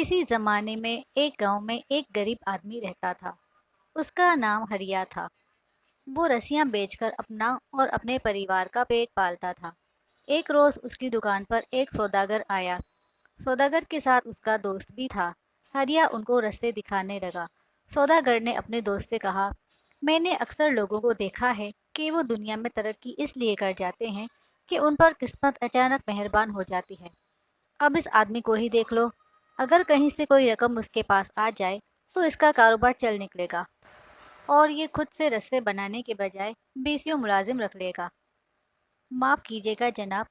किसी जमाने में एक गांव में एक गरीब आदमी रहता था। उसका नाम हरिया था। वो रस्सियां बेचकर अपना और अपने परिवार का पेट पालता था। एक रोज उसकी दुकान पर एक सौदागर आया। सौदागर के साथ उसका दोस्त भी था। हरिया उनको रस्से दिखाने लगा। सौदागर ने अपने दोस्त से कहा, मैंने अक्सर लोगों को देखा है कि वो दुनिया में तरक्की इसलिए कर जाते हैं कि उन पर किस्मत अचानक मेहरबान हो जाती है। अब इस आदमी को ही देख लो। अगर कहीं से कोई रकम उसके पास आ जाए तो इसका कारोबार चल निकलेगा और ये खुद से रस्से बनाने के बजाय बीसियों मुलाजिम रख लेगा। माफ कीजिएगा जनाब,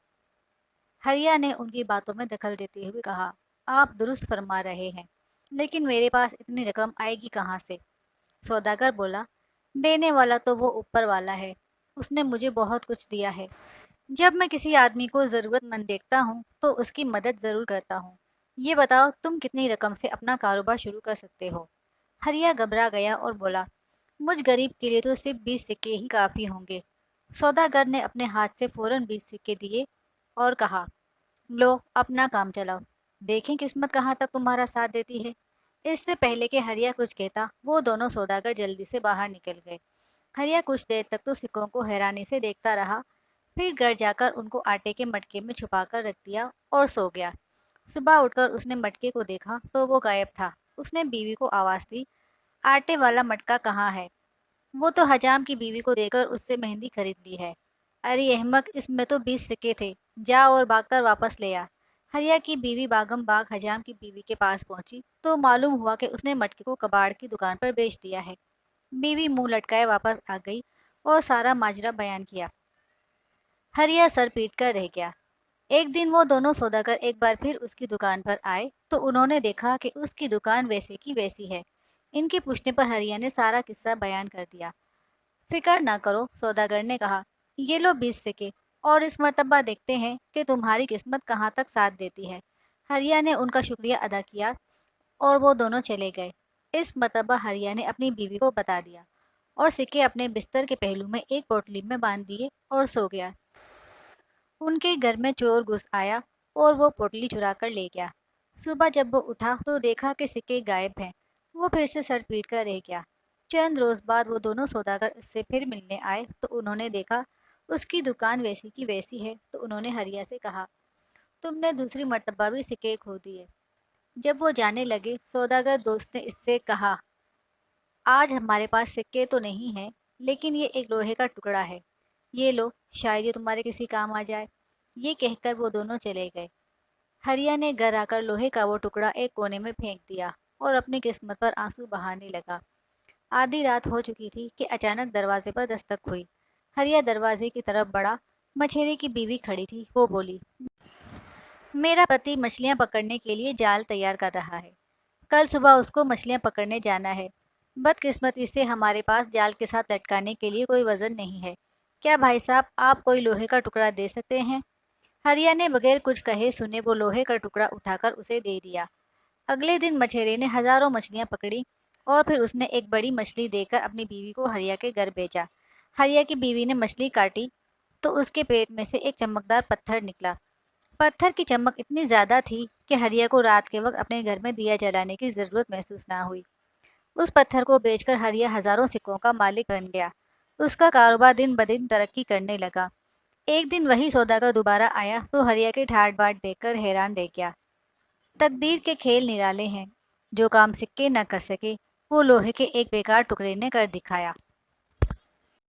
हरिया ने उनकी बातों में दखल देते हुए कहा, आप दुरुस्त फरमा रहे हैं, लेकिन मेरे पास इतनी रकम आएगी कहाँ से? सौदागर बोला, देने वाला तो वो ऊपर वाला है। उसने मुझे बहुत कुछ दिया है। जब मैं किसी आदमी को जरूरतमंद देखता हूँ तो उसकी मदद जरूर करता हूँ। ये बताओ तुम कितनी रकम से अपना कारोबार शुरू कर सकते हो? हरिया घबरा गया और बोला, मुझ गरीब के लिए तो सिर्फ 20 सिक्के ही काफी होंगे। सौदागर ने अपने हाथ से फौरन 20 सिक्के दिए और कहा, लो अपना काम चलाओ, देखें किस्मत कहाँ तक तुम्हारा साथ देती है। इससे पहले कि हरिया कुछ कहता, वो दोनों सौदागर जल्दी से बाहर निकल गए। हरिया कुछ देर तक तो सिक्कों को हैरानी से देखता रहा, फिर घर जाकर उनको आटे के मटके में छुपाकर रख दिया और सो गया। सुबह उठकर उसने मटके को देखा तो वो गायब था। उसने बीवी को आवाज दी, आटे वाला मटका कहाँ है? वो तो हजाम की बीवी को देकर उससे मेहंदी खरीद ली है। अरे अहमक, इसमें तो 20 सिक्के थे, जा और भागकर वापस ले आ। हरिया की बीवी बागम बाग हजाम की बीवी के पास पहुंची तो मालूम हुआ कि उसने मटके को कबाड़ की दुकान पर बेच दिया है। बीवी मुंह लटकाए वापस आ गई और सारा माजरा बयान किया। हरिया सर पीट कर रह गया। एक दिन वो दोनों सौदागर एक बार फिर उसकी दुकान पर आए तो उन्होंने देखा कि उसकी दुकान वैसे की वैसी है। इनके पूछने पर हरिया ने सारा किस्सा बयान कर दिया। फिक्र ना करो, सौदागर ने कहा, ये लो 20 सिक्के और इस मर्तबा देखते हैं कि तुम्हारी किस्मत कहाँ तक साथ देती है। हरिया ने उनका शुक्रिया अदा किया और वो दोनों चले गए। इस मर्तबा हरिया ने अपनी बीवी को बता दिया और सिक्के अपने बिस्तर के पहलू में एक पोटली में बांध दिए और सो गया। उनके घर में चोर घुस आया और वो पोटली चुरा कर ले गया। सुबह जब वो उठा तो देखा कि सिक्के गायब हैं। वो फिर से सर पीट कर रह गया। चंद रोज बाद वो दोनों सौदागर उससे फिर मिलने आए तो उन्होंने देखा उसकी दुकान वैसी की वैसी है। तो उन्होंने हरिया से कहा, तुमने दूसरी मर्तबा भी सिक्के खो दिए। जब वो जाने लगे, सौदागर दोस्त ने इससे कहा, आज हमारे पास सिक्के तो नहीं है, लेकिन ये एक लोहे का टुकड़ा है। ये लो, शायद ये तुम्हारे किसी काम आ जाए। ये कहकर वो दोनों चले गए। हरिया ने घर आकर लोहे का वो टुकड़ा एक कोने में फेंक दिया और अपनी किस्मत पर आंसू बहाने लगा। आधी रात हो चुकी थी कि अचानक दरवाजे पर दस्तक हुई। हरिया दरवाजे की तरफ बढ़ा। मछेरे की बीवी खड़ी थी। वो बोली, मेरा पति मछलियां पकड़ने के लिए जाल तैयार कर रहा है। कल सुबह उसको मछलियां पकड़ने जाना है। बदकिस्मती से हमारे पास जाल के साथ लटकाने के लिए कोई वजन नहीं है। क्या भाई साहब, आप कोई लोहे का टुकड़ा दे सकते हैं? हरिया ने बगैर कुछ कहे सुने वो लोहे का टुकड़ा उठाकर उसे दे दिया। अगले दिन मछेरे ने हजारों मछलियां पकड़ी और फिर उसने एक बड़ी मछली देकर अपनी बीवी को हरिया के घर भेजा। हरिया की बीवी ने मछली काटी तो उसके पेट में से एक चमकदार पत्थर निकला। पत्थर की चमक इतनी ज्यादा थी कि हरिया को रात के वक्त अपने घर में दिया जलाने की जरूरत महसूस ना हुई। उस पत्थर को बेचकर हरिया हजारों सिक्कों का मालिक बन गया। उसका कारोबार दिन ब दिन तरक्की करने लगा। एक दिन वही सौदागर दोबारा आया तो हरिया के ठाट बाट देखकर हैरान रह गया। तकदीर के खेल निराले हैं। जो काम सिक्के न कर सके वो लोहे के एक बेकार टुकड़े ने कर दिखाया।